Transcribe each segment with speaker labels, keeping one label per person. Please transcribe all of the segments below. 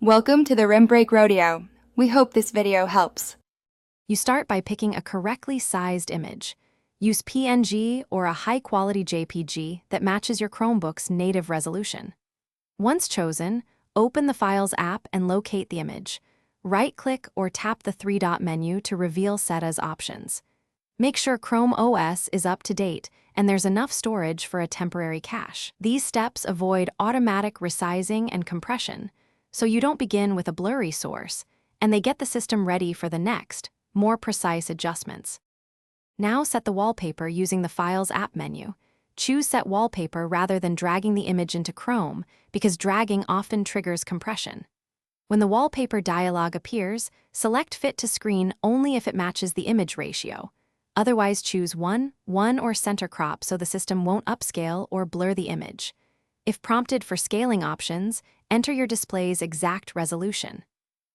Speaker 1: Welcome to the Rim Break Rodeo. We hope this video helps.
Speaker 2: You start by picking a correctly sized image. Use PNG or a high-quality JPG that matches your Chromebook's native resolution. Once chosen, open the Files app and locate the image. Right-click or tap the three-dot menu to reveal settings options. Make sure Chrome OS is up to date and there's enough storage for a temporary cache. These steps avoid automatic resizing and compression, so you don't begin with a blurry source, and they get the system ready for the next, more precise adjustments. Now set the wallpaper using the Files app menu. Choose Set Wallpaper rather than dragging the image into Chrome because dragging often triggers compression. When the wallpaper dialog appears, select Fit to Screen only if it matches the image ratio. Otherwise, choose 1 or center crop so the system won't upscale or blur the image. If prompted for scaling options, enter your display's exact resolution.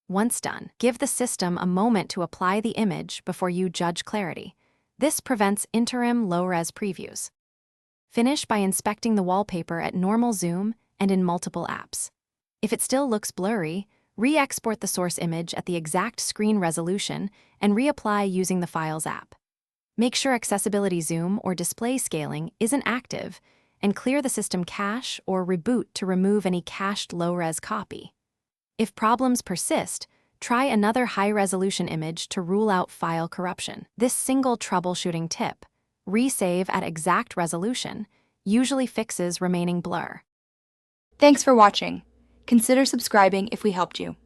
Speaker 2: Once done, give the system a moment to apply the image before you judge clarity. This prevents interim low-res previews. Finish by inspecting the wallpaper at normal zoom and in multiple apps. If it still looks blurry, re-export the source image at the exact screen resolution and reapply using the Files app. Make sure accessibility zoom or display scaling isn't active, and clear the system cache or reboot to remove any cached low-res copy. If problems persist, try another high-resolution image to rule out file corruption. This single troubleshooting tip, resave at exact resolution, usually fixes remaining blur.
Speaker 1: Thanks for watching. Consider subscribing if we helped you.